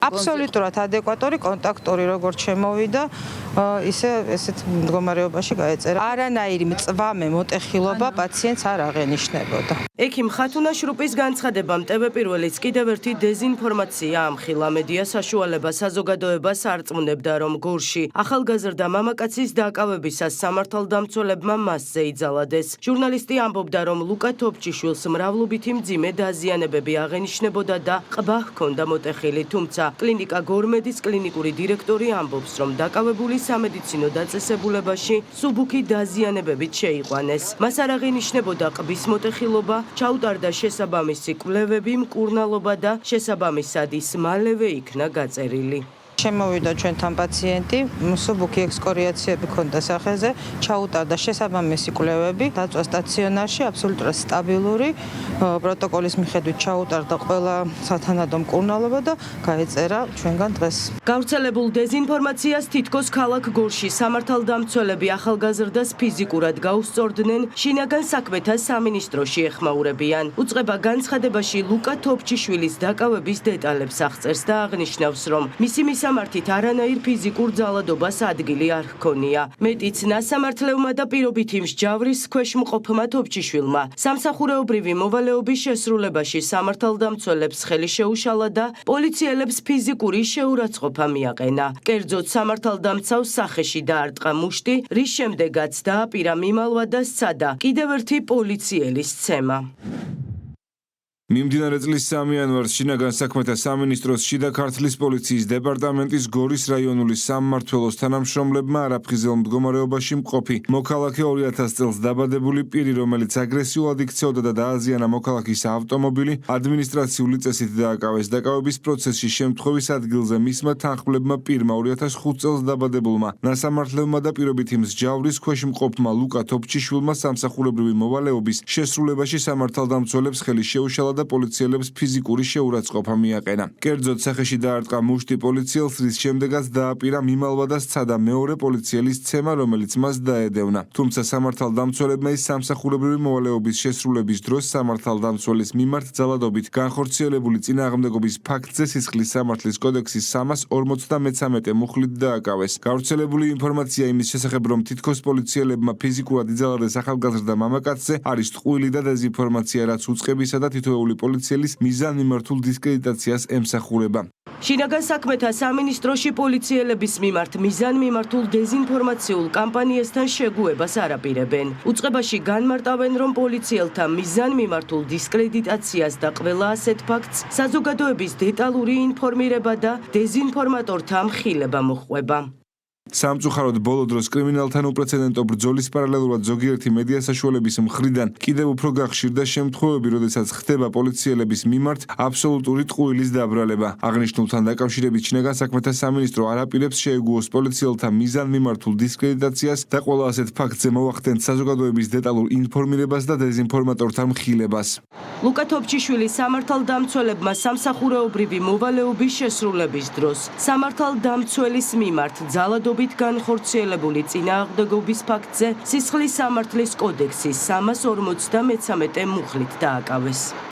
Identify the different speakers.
Speaker 1: აბსოლუტურად ადეკვატური, კონტაქტური როგორც შემოვიდა, ისე ესეთ მდგომარეობაში გაეწერა. არანაირი მწვავე მოტეხილობა პაციენტს არ აღენიშნებოდა.
Speaker 2: ექიმ ხათუნა შრუპის განცხადებამ TV პირველიც კიდევ ერთი დეზინფორმაცია ამხილა. მედია საშუალება საზოგადოებას არწმუნებდა, რომ გორში ახალგაზრდა მამაკაცის დაკავებისას სამართალდამცველებმა მასზე იძალადეს. ჟურნალისტი ამბობდა, რომ ლუკა თოფჩიშვილს მრავლობითი მძიმე დაზიანებები აღენიშნებოდა და ყბა ჰქონდა მოტეხილი, თუმცა კლინიკა გორმედის კლინიკური დირექტორი ამბობს, რომ დაკავებული სამედიცინო დაწესებულებაში სუბუქი დაზიანებებით შეიყვანეს. მას არ აღენიშნებოდა ყბის მოტეხილობა, ჩაუტარდა შესაბამისი კვლევები, მკურნალობა და შესაბამისად ის მალევე იქნა გაწერილი.
Speaker 1: შემოვიდა ჩვენთან პაციენტი, მსუბუქი ექსკორიაციები ჰქონდა სახეზე, ჩაუტარდა შესაბამისი კვლევები, დაწვა სტაციონარში, აბსოლუტურად სტაბილური, პროტოკოლის მიხედვით ჩაუტარდა ყველა სათანადო მკურნალობა და გაეწერა ჩვენგან დღეს.
Speaker 2: გავრცელებულ დეზინფორმაციას თითქოს ქალაქ გორში სამართალდამცველები ახალგაზრდას ფიზიკურად გაუსწორდნენ, შინაგან საქმეთა სამინისტროში ეხმაურებიან. უწყება განცხადებაში ლუკა თოფჩიშვილის დაკავების დეტალებს აღწერს და აღნიშნავს, რომ მისი მისამართით არანაირ ფიზიკურ ძალადობას ადგილი არ ჰქონია. მეტიც ნასამართლეულმა და პირობითი მსჯავრის ქვეშ მყოფმა თოფჩიშვილმა სამსახურეობრივი მოვალეობის შესრულებაში სამართალდამცველებს ხელი შეუშალა და პოლიციელებს ფიზიკური შეურაცხყოფა მიაყენა. კერძოდ სამართალდამცავს სახეში დაარტყა მუშტი, რის შემდეგაც დააპირა მიმალვა და სცადა კიდევ ერთი პოლიციელის ცემა.
Speaker 3: მიმდინარე წლის 3 იანვარს შინაგან საქმეთა სამინისტროს შიდა ქართლის პოლიციის დეპარტამენტის გორის რაიონული სამმართველოს თანამშრომლებმა არაფხიზელ მდგომარეობაში მყოფი მოქალაქე 2000 წელს დაბადებული პირი, რომელიც აგრესიულად იქცეოდა და დააზიანა მოქალაქის ავტომობილი, ადმინისტრაციული წესით დააკავეს. დაკავების პროცესში შემთხვევის ადგილზე მისმა თანხმლებმა პირმა 2005 წელს დაბადებულმა ნასამართლეულმა და პირობითი მსჯავრის ქვეშ მყოფმა ლუკა თოფჩიშვილმა სამსახურებრივი მოვალეობის შესრულებაში სამართალდამცველებს ხელი შეუშალა და პოლიციელებს ფიზიკური შეურაცხყოფა მიაყენა. კერძოდ სახეში დაარტყა მუშტი პოლიციელს, რის შემდეგაც დააპირა მიმალვა და სცადა მეორე პოლიციელის ცემა, რომელიც მას დაედევნა. თუმცა სამართალდამცველებმა ის სამსახურებრივი მოვალეობის შესრულების დროს სამართალდამცველის მიმართ ძალადობით განხორციელებული წინააღმდეგობის ფაქტზე სისხლის სამართლის კოდექსის 343 მუხლით დააკავეს. გავრცელებული ინფორმაცია იმის შესახებ, რომ თითქოს პოლიციელებმა ფიზიკურად იძალადეს ახალგაზრდა მამაკაცზე, არის ტყუილი და დეზინფორმაცია, რაც უწყებისა და თითოეული პოლიციელის მიზანმიმართულ დისკრედიტაციას ემსახურება.
Speaker 2: შინაგან საქმეთა სამინისტროში პოლიციელების მიმართ მიზანმიმართულ დეზინფორმაციულ კამპანიასთან შეგუებას არ აპირებენ. უწყებაში განმარტავენ, რომ პოლიციელთა მიზანმიმართულ დისკრედიტაციას და ყველა ასეთ ფაქტს საზოგადოების დეტალური ინფორმირება და დეზინფორმატორთა მხილება მოჰყვება.
Speaker 3: სამწუხაროდ ბოლო დროს კრიმინალთან უპრეცედენტო ბრძოლის პარალელურად ზოგიერთი მედია საშუალების მხრიდან კიდევ უფრო გახშირდა შემთხვევები, როდესაც ხდება პოლიციელების მიმართ აბსოლუტური ტყუილის დაბრალება. აღნიშნულთან დაკავშირებით შინაგან საქმეთა სამინისტრო არ აპირებს შეეგუოს პოლიციელთა მიზანმიმართულ დისკრედიტაციას და ყველა ასეთ ფაქტზე მოახდენს საზოგადოების დეტალურ ინფორმირებას და დეზინფორმატორთა მხილებას.
Speaker 2: ლუკა თოფჩიშვილი სამართალდამცველებმა სამსახურეობრივი მოვალეობის შესრულების დროს სამართალდამცველის მიმართ ძალადობით განხორციელებული წინააღმდეგობის ფაქტზე სისხლის სამართლის კოდექსის 343 მუხლით დააკავეს.